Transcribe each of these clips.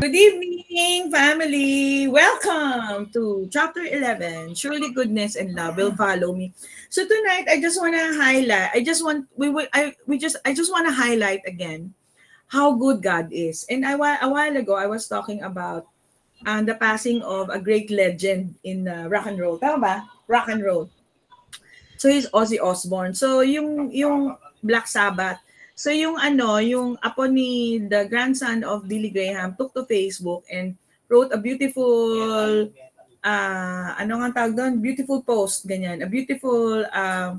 Good evening, family. Welcome to chapter 11. Surely goodness and love will follow me. So tonight, I just want to highlight. I just want to highlight again how good God is. And a while ago, I was talking about the passing of a great legend in rock and roll. Tama ba? Rock and roll. So he's Ozzy Osbourne. So yung Black Sabbath. So yung apo ni the grandson of Billy Graham took to Facebook and wrote a beautiful ano nga tawag doon? Beautiful post, ganyan. A beautiful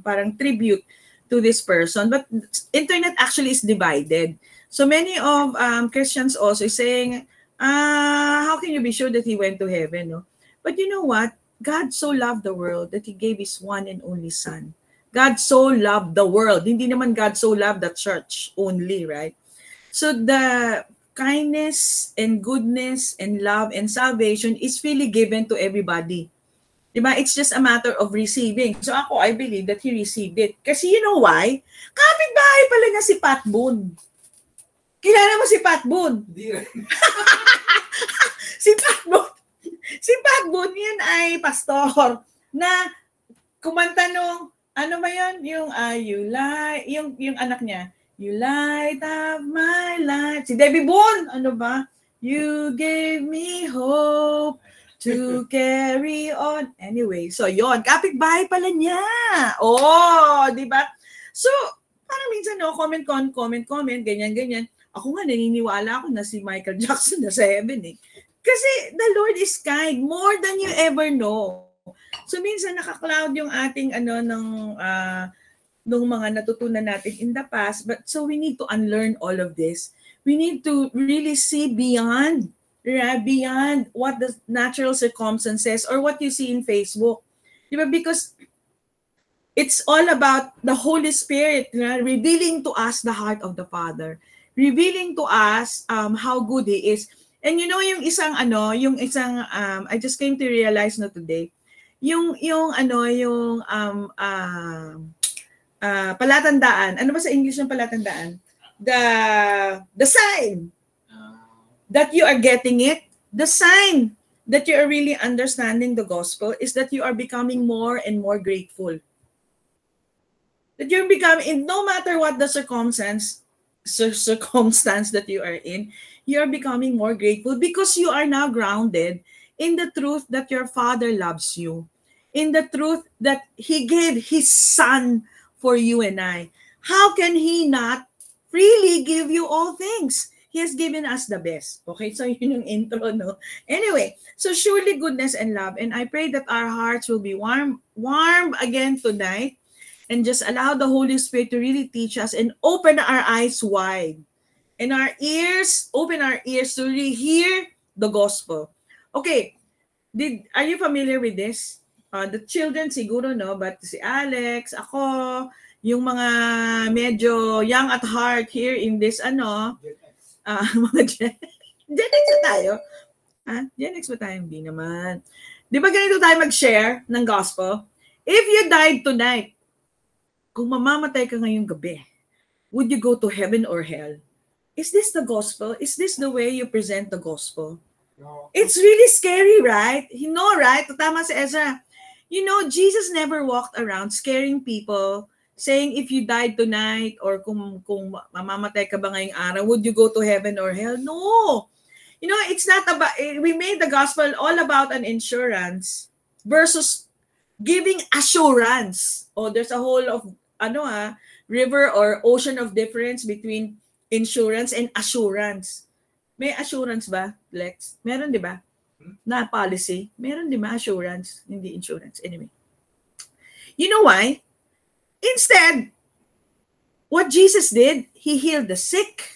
parang tribute to this person. But internet actually is divided. So many of Christians also is saying, how can you be sure that he went to heaven? No? But you know what? God so loved the world that He gave His one and only Son. God so loved the world. Hindi naman God so loved the church only, right? So the kindness and goodness and love and salvation is really given to everybody. Diba? It's just a matter of receiving. So ako, I believe that he received it. Kasi you know why? Kapitbahay pala niya si Pat Boone. Kilala mo si Pat Boone? Hindi rin. Si Pat Boone. Si Pat Boone yan ay pastor na kumanta nung, ano ba yun? Yung, yung anak niya. You light up my life. Si Debbie Boone, ano ba? You gave me hope to carry on. Anyway, so yon kapitbahay pala niya. Oh, di ba? So, parang minsan, no, comment, ganyan. Ako nga, naniniwala ako na si Michael Jackson na sa heaven eh. Kasi the Lord is kind, more than you ever know. So minsan naka-cloud yung ating nung mga natutunan natin in the past, but so we need to unlearn all of this. We need to really see beyond what the natural circumstances or what you see in Facebook. Diba? Because it's all about the Holy Spirit revealing to us the heart of the Father, revealing to us how good He is. And you know yung isang I just came to realize na today, yung palatandaan. Ano ba sa English ng palatandaan? The sign that you are getting it, the sign that you are really understanding the gospel is that you are becoming more and more grateful. That you're becoming, no matter what the circumstance that you are in, you are becoming more grateful because you are now grounded in the truth that your Father loves you, in the truth that He gave His Son for you and I. How can He not freely give you all things? He has given us the best. Okay, so yun yung intro, no? Anyway, so surely goodness and love, and I pray that our hearts will be warm again tonight, and just allow the Holy Spirit to really teach us and open our eyes wide. And open our ears to really hear the gospel. Okay, are you familiar with this? The children siguro, no? But si Alex, ako, yung mga medyo young at heart here in this, mga Gen X ba tayo? Gen X ba tayo? Hindi naman. Di ba ganito tayo mag-share ng gospel? If you died tonight, kung mamamatay ka ngayong gabi, would you go to heaven or hell? Is this the gospel? Is this the way you present the gospel? No. It's really scary, right? You know, right? Tama si Ezra. You know, Jesus never walked around scaring people, saying if you died tonight or kung mamamatay ka ba ngayong araw, would you go to heaven or hell? No. You know, it's not about, we made the gospel all about an insurance versus giving assurance. Oh, there's a whole of, river or ocean of difference between insurance and assurance. May assurance ba, Lex? Meron, di ba? Na policy. Meron, di ba? Assurance. Hindi insurance. Anyway. You know why? Instead, what Jesus did, He healed the sick.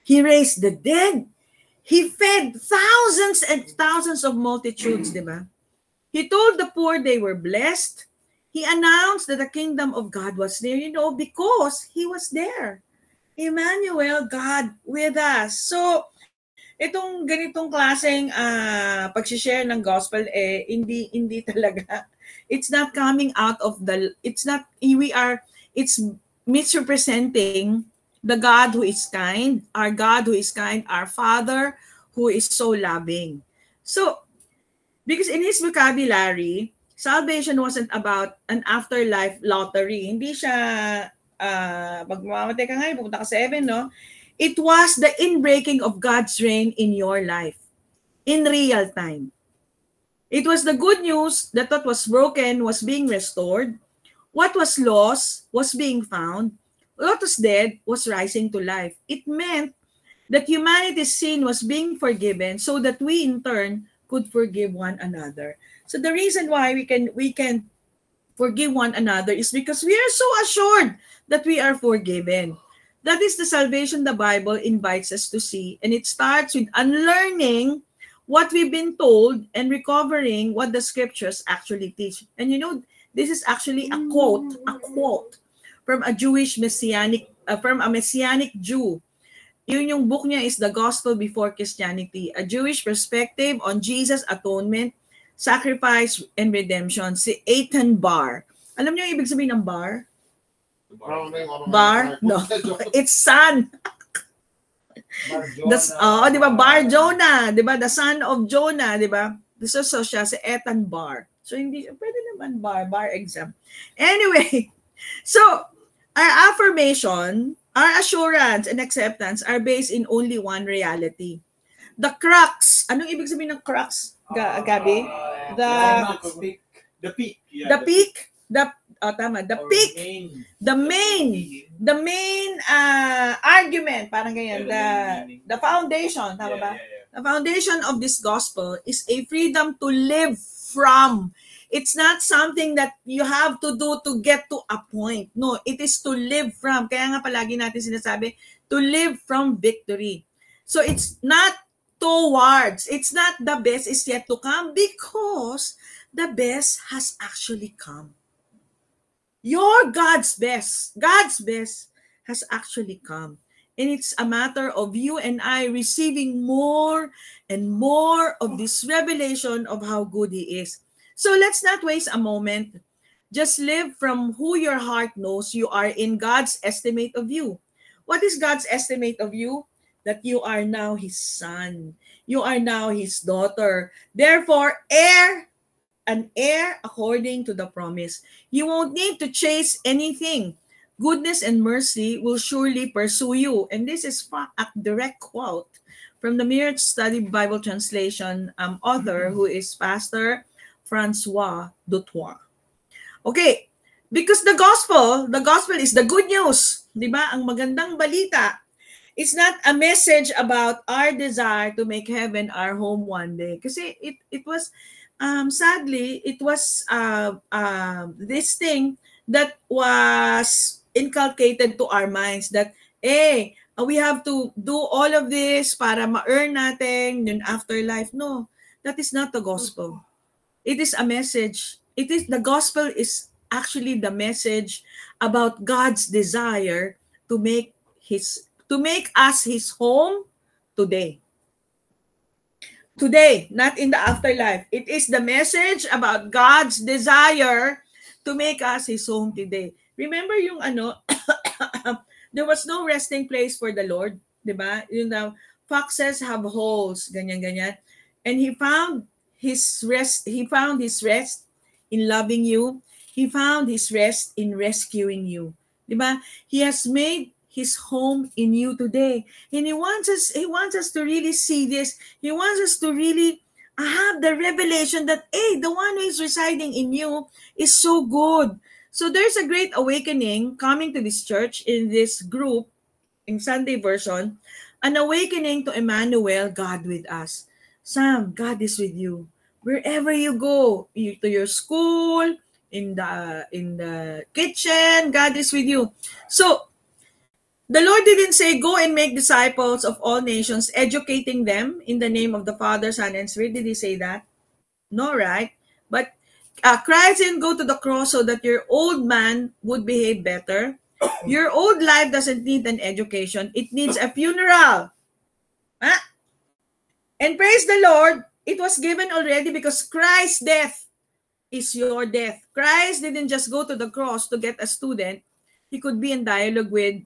He raised the dead. He fed thousands and thousands of multitudes, di ba? He told the poor they were blessed. He announced that the kingdom of God was near, because He was there. Emmanuel, God with us. So, itong ganitong klaseng pag-share ng gospel, hindi talaga. It's not coming out of it's misrepresenting the God who is kind, our Father who is so loving. So, because in his vocabulary, salvation wasn't about an afterlife lottery. Hindi siya, pag mamamatay ka ngayon, pupunta ka sa heaven, no? It was the inbreaking of God's reign in your life, in real time. It was the good news that what was broken was being restored. What was lost was being found. What was dead was rising to life. It meant that humanity's sin was being forgiven so that we in turn could forgive one another. So the reason why we can forgive one another is because we are so assured that we are forgiven. That is the salvation the Bible invites us to see. And it starts with unlearning what we've been told and recovering what the scriptures actually teach. And you know, this is actually a quote from a Jewish messianic, from a messianic Jew. Yun yung book niya is The Gospel Before Christianity, a Jewish perspective on Jesus' atonement, sacrifice, and redemption. Si Eitan Bar. Alam niyo yung ibig sabihin ng bar? Bar? No. It's son. Di ba? Bar Jonah. Di ba? The son of Jonah. Di ba? So siya, si Eitan Bar. So hindi, pwede naman bar exam. Anyway, so, our affirmation, our assurance, and acceptance are based in only one reality. The crux. Anong ibig sabihin ng crux, Gabi? The peak. Yeah, the peak. The main argument, parang ganyan, the foundation, tama ba? The foundation of this gospel is a freedom to live from. It's not something that you have to do to get to a point. No, it is to live from. Kaya nga palagi natin sinasabi, to live from victory. So it's not towards. It's not the best is yet to come because the best has actually come. Your God's best has actually come. And it's a matter of you and I receiving more and more of this revelation of how good He is. So let's not waste a moment. Just live from who your heart knows you are in God's estimate of you. What is God's estimate of you? That you are now His son. You are now His daughter. Therefore, an heir according to the promise. You won't need to chase anything. Goodness and mercy will surely pursue you. And this is a direct quote from the Mirror Study Bible Translation author who is Pastor Francois Dutoit. Okay, because the gospel is the good news, di ba? Ang magandang balita. It's not a message about our desire to make heaven our home one day. Kasi it was, sadly, it was this thing that was inculcated to our minds that, we have to do all of this para ma-earn natin yung afterlife. No, that is not the gospel. It is a message. The gospel is actually the message about God's desire to make us His home today. Today, not in the afterlife. It is the message about God's desire to make us His home today. Remember yung there was no resting place for the Lord, di ba? Yung foxes have holes, ganyan. And He found His rest in loving you. He found His rest in rescuing you. Diba? He has made His home in you today. And He wants us to really see this. He wants us to really have the revelation that, the one who is residing in you is so good. So there's a great awakening coming to this church in this group, in Sunday version, an awakening to Emmanuel, God with us. Sam, God is with you. Wherever you go, to your school, in the kitchen, God is with you. So, the Lord didn't say, go and make disciples of all nations, educating them in the name of the Father, Son, and Spirit. Did He say that? No, right? But Christ didn't go to the cross so that your old man would behave better. Your old life doesn't need an education. It needs a funeral. Huh? And praise the Lord, it was given already because Christ's death is your death. Christ didn't just go to the cross to get a student. He could be in dialogue with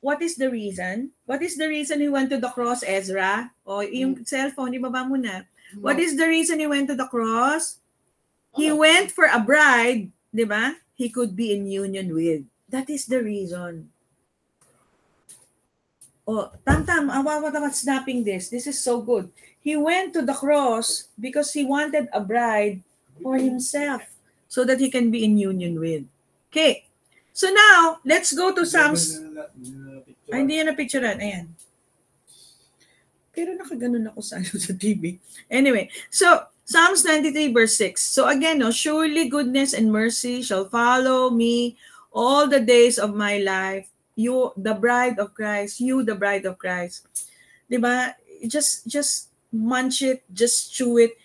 what is the reason? What is the reason he went to the cross, Ezra? O, yung cellphone, ibaba mo na. What is the reason he went to the cross? He went for a bride, di ba? He could be in union with. That is the reason. Oh, Tam, what snapping this? This is so good. He went to the cross because he wanted a bride for himself so that he can be in union with. Okay. So now, let's go to Psalms. Ay, hindi yan na-picturean. Ayan. Pero nakaganon ako sa TV. Anyway, so Psalms 93 verse 6. So again, no, surely goodness and mercy shall follow me all the days of my life. You, the bride of Christ. You, the bride of Christ. Diba? Just munch it, just chew it.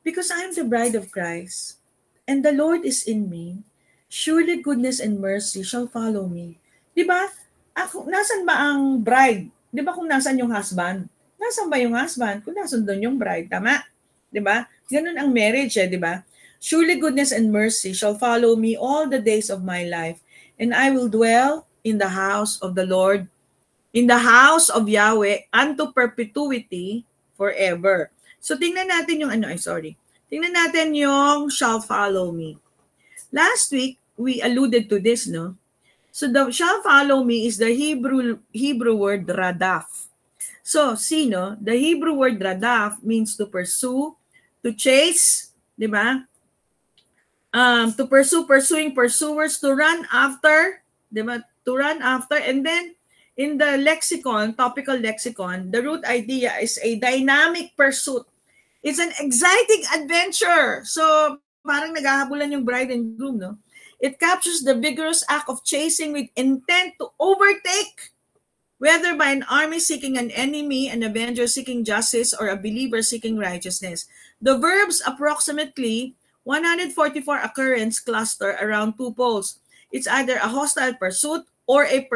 Because I'm the bride of Christ. And the Lord is in me. Surely goodness and mercy shall follow me. Diba? Ako, nasan ba ang bride? Diba kung nasan yung husband? Nasan ba yung husband? Kung nasan doon yung bride. Tama? Diba? Ganun ang marriage, diba? Surely goodness and mercy shall follow me all the days of my life. And I will dwell in the house of the Lord, in the house of Yahweh, unto perpetuity forever. So tingnan natin yung Tingnan natin yung shall follow me. Last week, we alluded to this, no? So the shall follow me is the Hebrew word radaf. So, sino? The Hebrew word radaf means to pursue, to chase, di ba? To pursue, pursuing pursuers, to run after, di ba? To run after, and then in the lexicon, topical lexicon, the root idea is a dynamic pursuit. It's an exciting adventure. So, parang naghahabulan yung bride and groom, no? It captures the vigorous act of chasing with intent to overtake, whether by an army seeking an enemy, an avenger seeking justice, or a believer seeking righteousness. The verbs approximately 144 occurrence cluster around two poles. It's either a hostile pursuit or a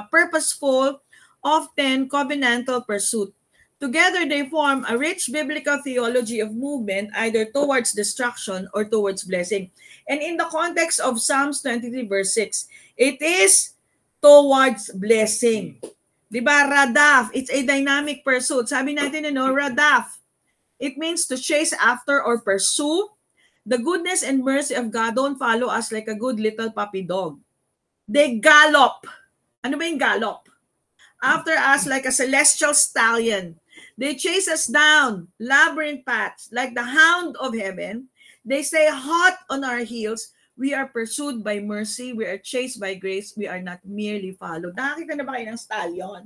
purposeful, often covenantal pursuit. Together, they form a rich biblical theology of movement, either towards destruction or towards blessing. And in the context of Psalms 23 verse 6, it is towards blessing. Diba? Radaf, it's a dynamic pursuit. Sabi natin, radaf. It means to chase after or pursue. The goodness and mercy of God don't follow us like a good little puppy dog. They gallop. Ano ba yung gallop? After us like a celestial stallion. They chase us down labyrinth paths like the hound of heaven. They stay hot on our heels. We are pursued by mercy. We are chased by grace. We are not merely followed. Nakakita na ba kayo ng stallion?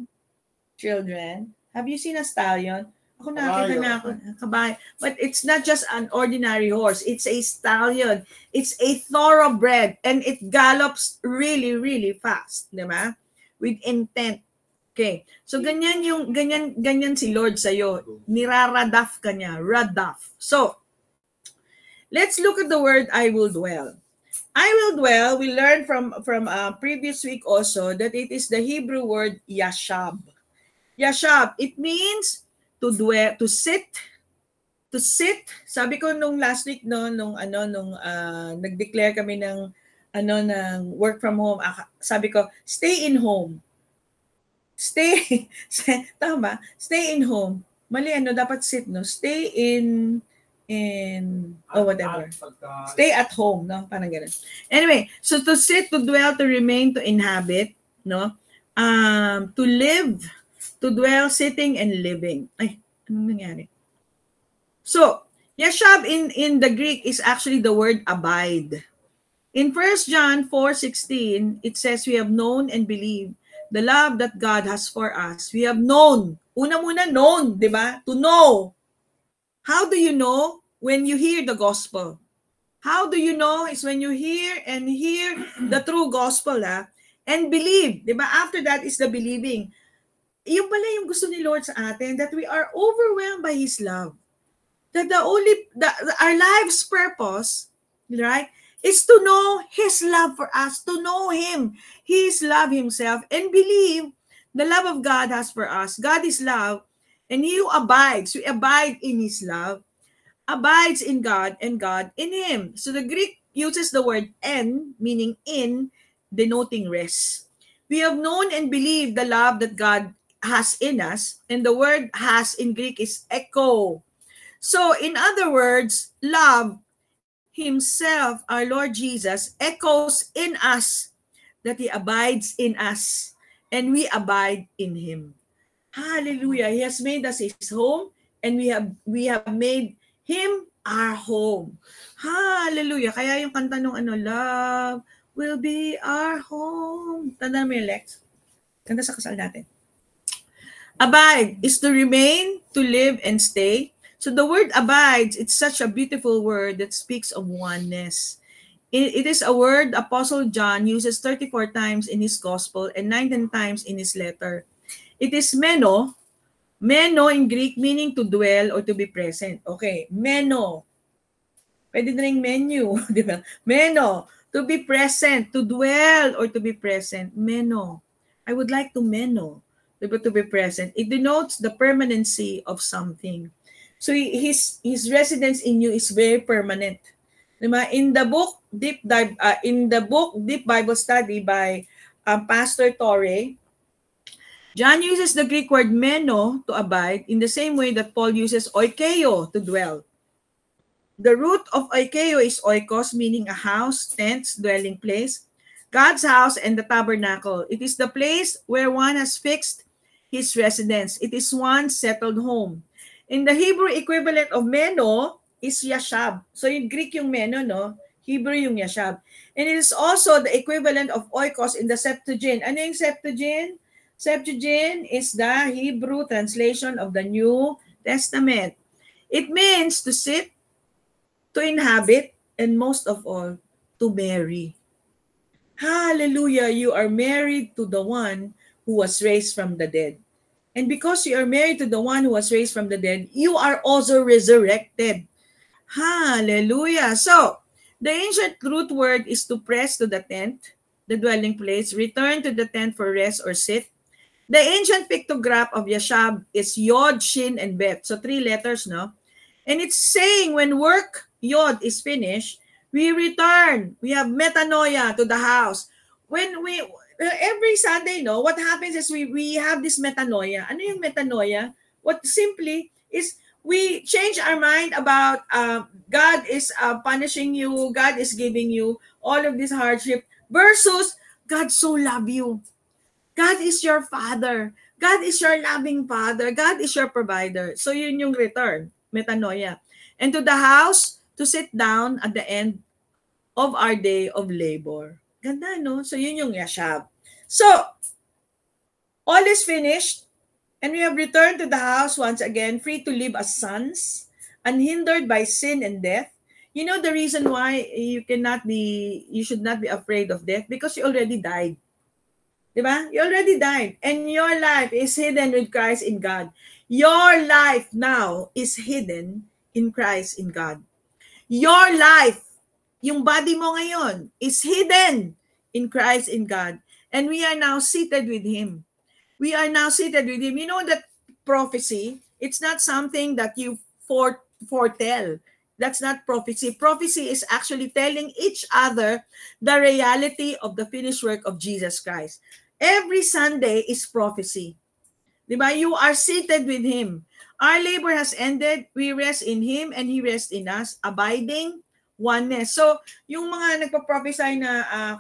Children, have you seen a stallion? Ako nakakita na ako. Kabayo. But it's not just an ordinary horse. It's a stallion. It's a thoroughbred. And it gallops really, really fast. Diba? With intent. Okay. So ganyan si Lord sa'yo. Niraradaf ka niya. Radaf. So, let's look at the word I will dwell. I will dwell, we learned from previous week also that it is the Hebrew word yashab. Yashab, it means to dwell, to sit. Sabi ko nung last week nung nag-declare kami ng work from home, sabi ko, stay in home. Tama, stay in home. Mali dapat sit, no? Stay in whatever. Stay at home, no? Parang ganun. Anyway, so to sit, to dwell, to remain, to inhabit, no? To live, to dwell, sitting and living. Ay, anong nangyari? So, yashab in the Greek is actually the word abide. In 1 John 4:16, it says, we have known and believed the love that God has for us. We have known. Una muna known, di ba? To know. How do you know? When you hear the gospel. How do you know? Is when you hear the true gospel, and believe. Di ba? After that is the believing. Yung pala yung gusto ni Lord sa atin, that we are overwhelmed by His love. That our life's purpose, right, is to know His love for us, to know Him, His love Himself, and believe the love of God has for us. God is love, and He who abides, we abide in His love, abides in God, and God in Him. So the Greek uses the word en, meaning in, denoting rest. We have known and believed the love that God has in us, and the word has in Greek is echo. So in other words, love himself, our Lord Jesus, echoes in us that he abides in us and we abide in him. Hallelujah. He has made us his home and we have made him our home. Hallelujah. Kaya yung kanta nung love will be our home. Tandaan mo yung Lex? Kanta sa kasal natin. Abide is to remain, to live, and stay. So the word abides, it's such a beautiful word that speaks of oneness. It is a word Apostle John uses 34 times in his gospel and 19 times in his letter. It is meno. Meno in Greek meaning to dwell or to be present. Okay, meno. Pwede na rin menu, di ba? Meno, to be present, to dwell or to be present. Meno. I would like to meno, to be present. It denotes the permanency of something. So his residence in you is very permanent. Diba? In the book Deep Bible Study by Pastor Torre, John uses the Greek word meno to abide in the same way that Paul uses oikeo to dwell. The root of oikeo is oikos, meaning a house, tents, dwelling place, God's house and the tabernacle. It is the place where one has fixed his residence. It is one's settled home. In the Hebrew equivalent of meno is yashab. So in Greek yung meno, no? Hebrew yung yashab. And it is also the equivalent of oikos in the Septuagint. Ano yung Septuagint? Septuagint is the Hebrew translation of the New Testament. It means to sit, to inhabit, and most of all, to marry. Hallelujah, you are married to the one who was raised from the dead. And because you are married to the one who was raised from the dead, you are also resurrected. Hallelujah. So, the ancient root word is to press to the tent, the dwelling place, return to the tent for rest or sit. The ancient pictograph of Yashab is Yod, Shin, and Bet. So 3 letters, no? And it's saying when work, Yod, is finished, we return. We have metanoia to the house. When we, every Sunday, no, what happens is we have this metanoia. Ano yung metanoia? What simply is we change our mind about God is punishing you, God is giving you all of this hardship versus God so love you. God is your Father. God is your loving Father. God is your provider. So yun yung return, metanoia. And to the house, to sit down at the end of our day of labor. Ganda, no? So yun yung yashab. So, all is finished, and we have returned to the house once again, free to live as sons, unhindered by sin and death. You know the reason why you should not be afraid of death? Because you already died. Diba? You already died. And your life is hidden with Christ in God. Your life now is hidden in Christ in God. Your life, yung body mo ngayon, is hidden in Christ in God. And we are now seated with Him. We are now seated with Him. You know that prophecy, it's not something that you foretell. That's not prophecy. Prophecy is actually telling each other the reality of the finished work of Jesus Christ. Every Sunday is prophecy. Diba? You are seated with Him. Our labor has ended. We rest in Him and He rests in us. Abiding oneness. So, yung mga nagpa-prophesy na,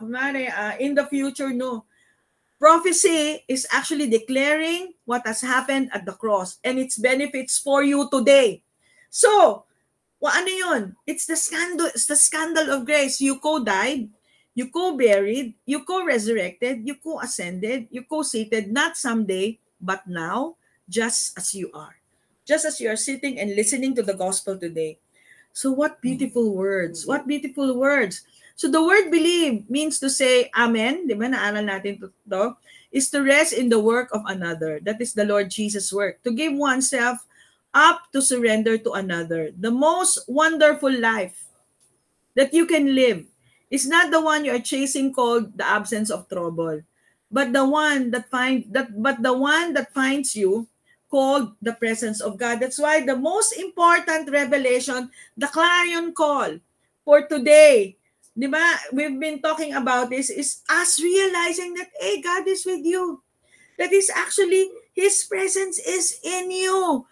in the future, no. Prophecy is actually declaring what has happened at the cross and its benefits for you today. So, ano yun? It's the scandal of grace. You co-died, you co-buried, you co-resurrected, you co-ascended, you co-seated, not someday, but now, just as you are. Just as you are sitting and listening to the gospel today. So what beautiful words. What beautiful words. So the word believe means to say amen. Di ba? Naaral natin to. Is to rest in the work of another. That is the Lord Jesus' work. To give oneself up to surrender to another. The most wonderful life that you can live is not the one you are chasing called the absence of trouble, but the one that finds you called the presence of God. That's why the most important revelation, the clarion call for today, di ba? We've been talking about this, is us realizing that, hey, God is with you. That is actually, His presence is in you.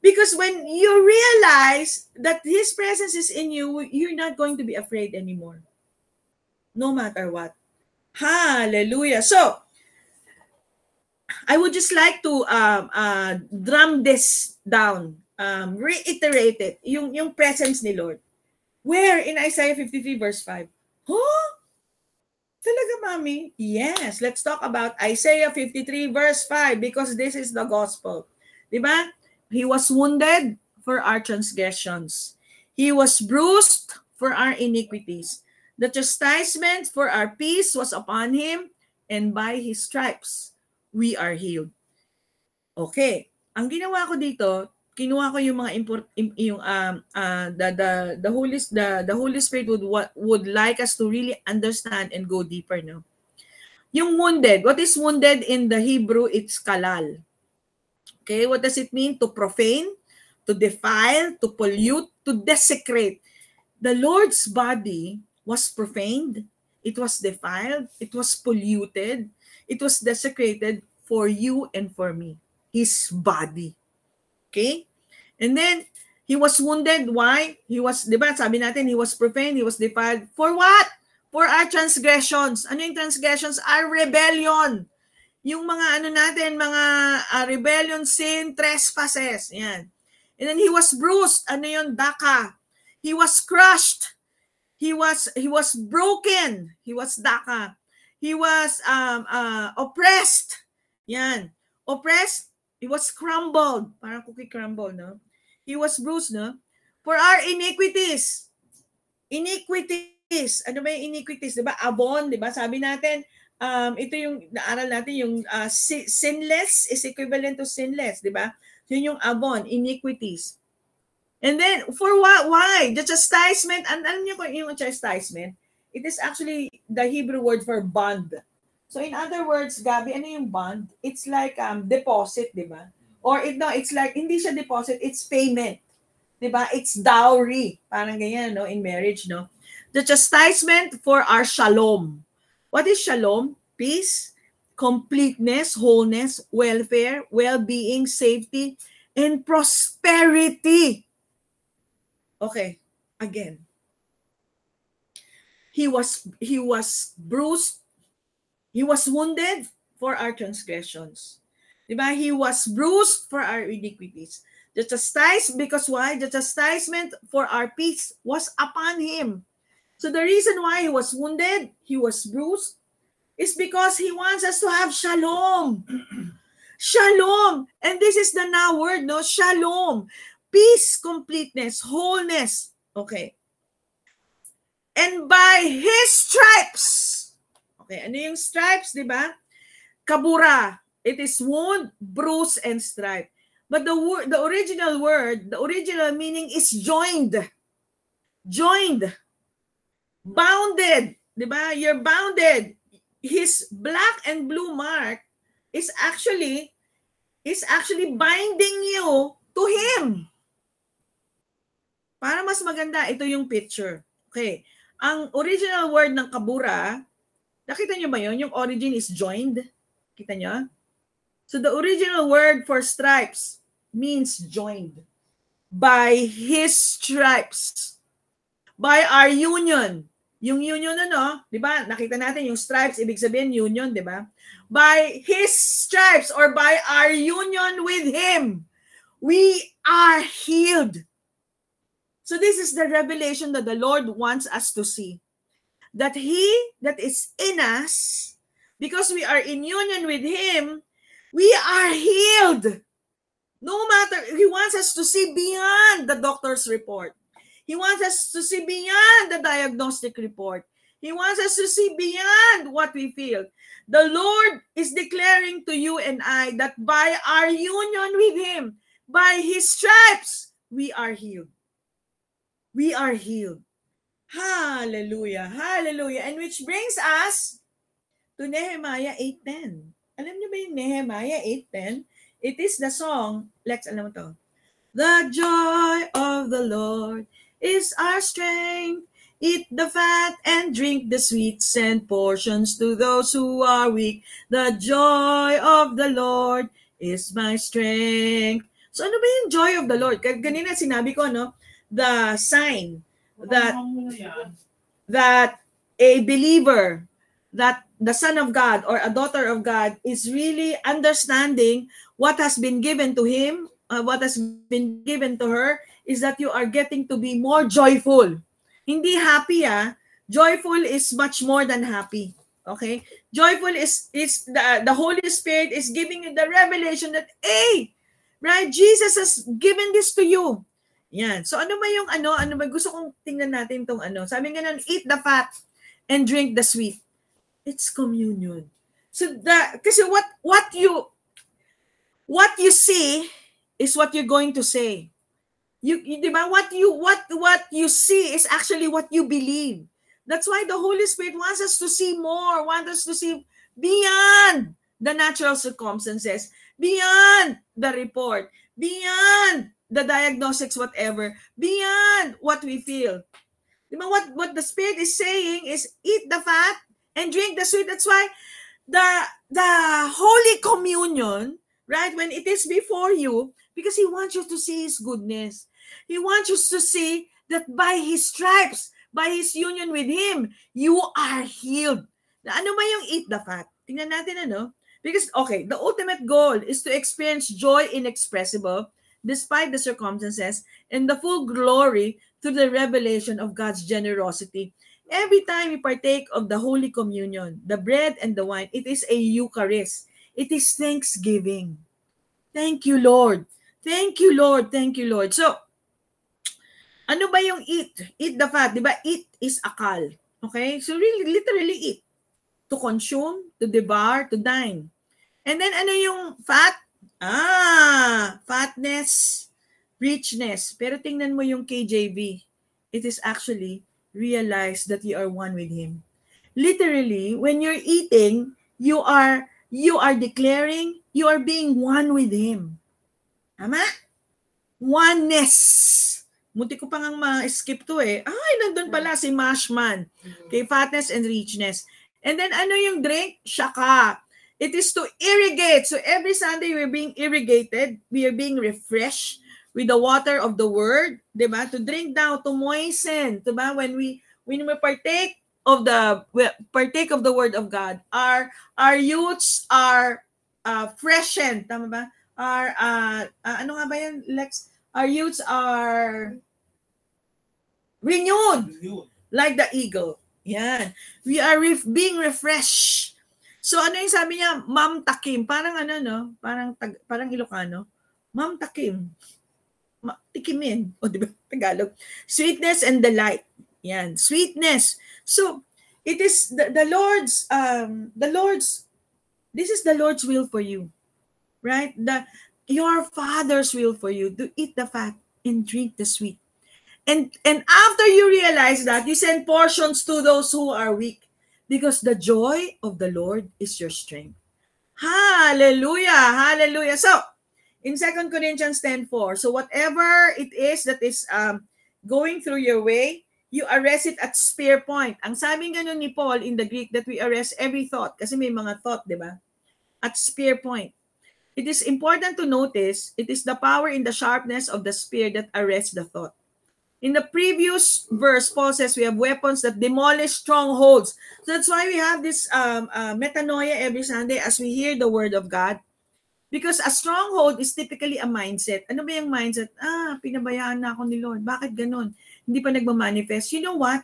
Because when you realize that His presence is in you, you're not going to be afraid anymore. No matter what. Hallelujah. So, I would just like to drum this down, reiterate it, yung presence ni Lord. Where? In Isaiah 53 verse 5. Huh? Talaga, Mami? Yes. Let's talk about Isaiah 53 verse 5 because this is the gospel. Diba? He was wounded for our transgressions. He was bruised for our iniquities. The chastisement for our peace was upon Him, and by His stripes, we are healed. Okay. Ang ginawa ko dito, kinuha ko yung mga the Holy Spirit would like us to really understand and go deeper, no? Yung wounded, what is wounded in the Hebrew? It's kalal. Okay, what does it mean? To profane, to defile, to pollute, to desecrate. The Lord's body was profaned, it was defiled, it was polluted, it was desecrated for you and for me. His body. Okay? And then, He was wounded. Why? He was, di ba, sabi natin, He was profaned, He was defiled. For what? For our transgressions. Ano yung transgressions? Our rebellion. Yung mga natin, mga rebellion, sin, trespasses. Yan. And then He was bruised. Ano yun? Daka. He was crushed. He was broken. He was daka. He was oppressed. Yan. Oppressed. He was crumbled. Parang cookie crumble, no? He was bruised, no? For our iniquities. Iniquities. Ano ba yung iniquities? Diba? Abon, diba? Sabi natin, ito yung naaral natin, yung sinless is equivalent to sinless, diba? Yun yung abon, iniquities. And then, for what? Why? The chastisement, and alam niyo kung yung chastisement, it is actually the Hebrew word for bond. So in other words, Gabi, ano yung bond? It's like deposit, di ba? Or it's like, hindi siya deposit, it's payment. Di ba? It's dowry. Parang ganyan, no? In marriage, no? The chastisement for our shalom. What is shalom? Peace, completeness, wholeness, welfare, well-being, safety, and prosperity. Okay, again. He was bruised. He was wounded for our transgressions. Diba? He was bruised for our iniquities. The chastisement, because why? The chastisement for our peace was upon Him. So the reason why He was wounded, He was bruised, is because He wants us to have shalom. Shalom. And this is the now word, no? Shalom. Peace, completeness, wholeness. Okay. And by His stripes. Okay, ano yung stripes, di ba? Kabura. It is wound, bruise, and stripe. But the original word, the original meaning is joined. Joined. Bounded. Di ba? You're bounded. His black and blue mark is actually binding you to Him. Para mas maganda, ito yung picture. Okay. Ang original word ng kabura, nakita nyo ba yun? Yung origin is joined. Kita nyo? So the original word for stripes means joined. By His stripes. By our union. Yung union di ba? Nakita natin yung stripes, ibig sabihin union, di ba? By His stripes or by our union with Him, we are healed. So this is the revelation that the Lord wants us to see. That He that is in us, because we are in union with Him, we are healed. No matter, He wants us to see beyond the doctor's report. He wants us to see beyond the diagnostic report. He wants us to see beyond what we feel. The Lord is declaring to you and I that by our union with Him, by His stripes, we are healed. We are healed. Hallelujah. Hallelujah. And which brings us to Nehemiah 8:10. Alam niyo ba yung Nehemiah 8:10? It is the song, let's alam mo to. The joy of the Lord is our strength. Eat the fat and drink the sweet, send portions to those who are weak. The joy of the Lord is my strength. So ano ba yung joy of the Lord? Kanina sinabi ko, no? The sign that a believer, that the son of God or a daughter of God is really understanding what has been given to him, what has been given to her, is that you are getting to be more joyful. Hindi happy, joyful is much more than happy. Okay? Joyful is the Holy Spirit is giving you the revelation that, hey, right, Jesus has given this to you. Yan. So ano ba yung ano ba gusto kong tingnan natin tong Sabi nga nun, eat the fat and drink the sweet. It's communion. So kasi what you see is what you're going to say. You diba? What you see is actually what you believe. That's why the Holy Spirit wants us to see more, wants us to see beyond the natural circumstances, beyond the report, beyond the diagnostics, whatever, beyond what we feel. Diba? What the Spirit is saying is eat the fat and drink the sweet. That's why the Holy Communion, right, when it is before you, because He wants you to see His goodness. He wants you to see that by His stripes, by His union with Him, you are healed. Na ano ba yung eat the fat? Tingnan natin Because, okay, the ultimate goal is to experience joy inexpressible despite the circumstances and the full glory through the revelation of God's generosity. Every time we partake of the Holy Communion, the bread and the wine, it is a Eucharist. It is thanksgiving. Thank you, Lord. Thank you, Lord. Thank you, Lord. So, ano ba yung eat? Eat the fat. Diba? Eat is akal. Okay? So, really, literally eat. To consume, to devour, to dine. And then, ano yung fat? Fatness, richness. Pero tingnan mo yung KJV. It is actually realize that you are one with Him. Literally, when you're eating, you are declaring you are being one with Him. Tama? Oneness. Munti ko pa ngang ma-skip to Ay, nandun pala si Mashman. Okay, fatness and richness. And then, ano yung drink? Shaka. It is to irrigate. So, every Sunday, we're being irrigated. We are being refreshed with the water of the Word. Diba? To drink down, to moisten. Diba? When we partake of the Word of God, our youths are freshened. Tama ba? Ano nga ba yan, Lex? Our youths are renewed like the eagle. Yan. We are being refreshed. So ano yung sabi niya? Ma'am Takim. Parang parang Ilocano. Ma'am Takim. Tikimin. O diba? Tagalog. Sweetness and delight. Yan. Sweetness. So it is the Lord's this is the Lord's will for you. Right? Your Father's will for you to eat the fat and drink the sweet. And after you realize that, you send portions to those who are weak, because the joy of the Lord is your strength. Hallelujah! Hallelujah! So, in 2 Corinthians 10:4, so whatever it is that is going through your way, you arrest it at spear point. Ang sabi nga nun ni Paul in the Greek, that we arrest every thought, kasi may mga thought, di ba? At spear point. It is important to notice, it is the power in the sharpness of the spear that arrests the thought. In the previous verse, Paul says we have weapons that demolish strongholds. So that's why we have this metanoia every Sunday as we hear the word of God. Because a stronghold is typically a mindset. Ano ba yung mindset? Pinabayaan na ako ni Lord. Bakit ganun? Hindi pa nagmamanifest. You know what?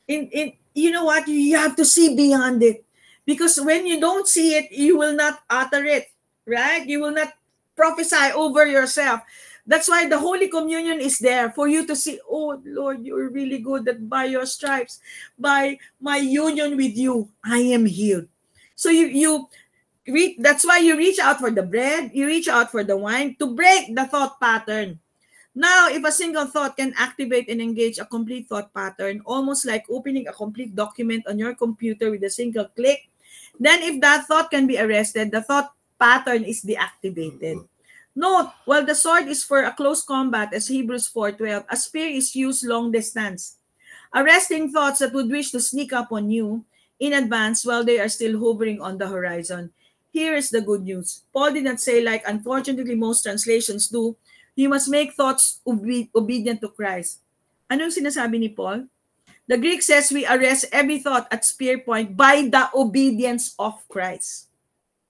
You know what? You have to see beyond it. Because when you don't see it, you will not utter it. Right? You will not prophesy over yourself. That's why the Holy Communion is there for you to see, oh, Lord, you're really good, that by your stripes, by my union with you, I am healed. So that's why you reach out for the bread, you reach out for the wine to break the thought pattern. Now, if a single thought can activate and engage a complete thought pattern, almost like opening a complete document on your computer with a single click, then if that thought can be arrested, the thought pattern is deactivated. Note, while the sword is for a close combat, as Hebrews 4:12, a spear is used long distance. arresting thoughts that would wish to sneak up on you in advance while they are still hovering on the horizon. Here is the good news. Paul did not say, like unfortunately most translations do, you must make thoughts obedient to Christ. Anong sinasabi ni Paul? The Greek says we arrest every thought at spear point by the obedience of Christ.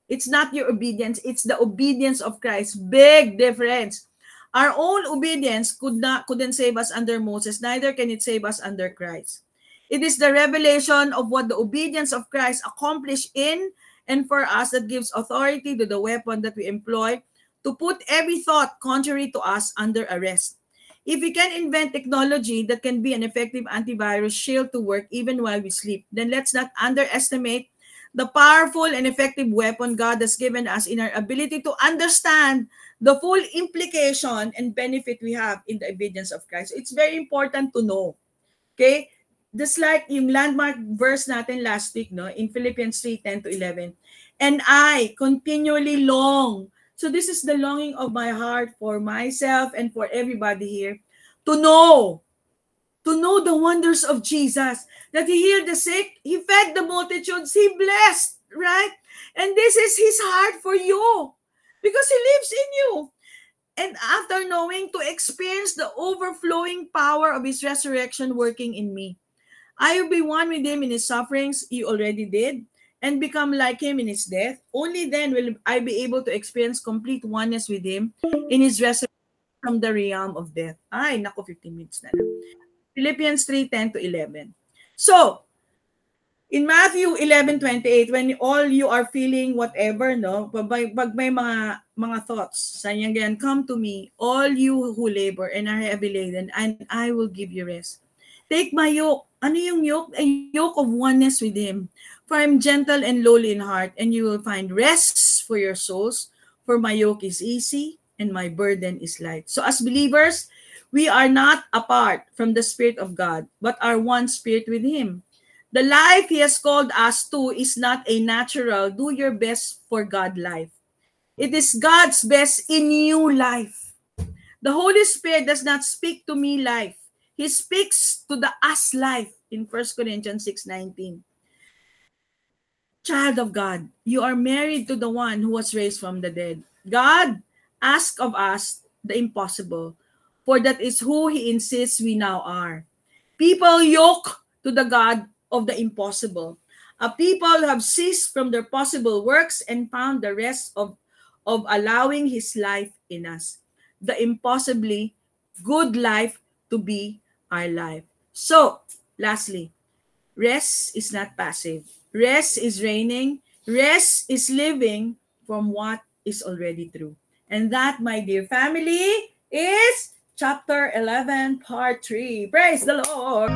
It's not your obedience, it's the obedience of Christ. Big difference. Our own obedience couldn't save us under Moses, neither can it save us under Christ. It is the revelation of what the obedience of Christ accomplished in and for us that gives authority to the weapon that we employ to put every thought contrary to us under arrest. If we can invent technology that can be an effective antivirus shield to work even while we sleep, then let's not underestimate the powerful and effective weapon God has given us in our ability to understand the full implication and benefit we have in the obedience of Christ. So it's very important to know. Okay? Just like yung landmark verse natin last week, no, in Philippians 3:10-11. And I continually long. So this is the longing of my heart for myself and for everybody here to know the wonders of Jesus, that he healed the sick, he fed the multitudes, he blessed, right? And this is his heart for you because he lives in you. And after knowing, to experience the overflowing power of his resurrection working in me. I will be one with him in his sufferings, you already did, and become like him in his death. Only then will I be able to experience complete oneness with him in his resurrection from the realm of death. Ay, nako, 15 minutes na lang. Philippians 3:10-11. So, in Matthew 11:28, when all you are feeling whatever, no, pag may mga thoughts, sayang yan, come to me, all you who labor and are heavy laden, and I will give you rest. Take my yoke. Ano yung yoke? A yoke of oneness with him. For I am gentle and lowly in heart, and you will find rest for your souls. For my yoke is easy, and my burden is light. So as believers, we are not apart from the Spirit of God, but are one spirit with him. The life he has called us to is not a natural, do your best for God life. It is God's best in you life. The Holy Spirit does not speak to me life. He speaks to the us life in 1 Corinthians 6:19. Child of God, you are married to the one who was raised from the dead. God asks of us the impossible, for that is who he insists we now are. People yoke to the God of the impossible. A people have ceased from their possible works and found the rest of allowing his life in us. The impossibly good life to be our life. So, lastly, rest is not passive. Rest is reigning. Rest is living from what is already true. And that, my dear family, is chapter 11, part 3. Praise the Lord.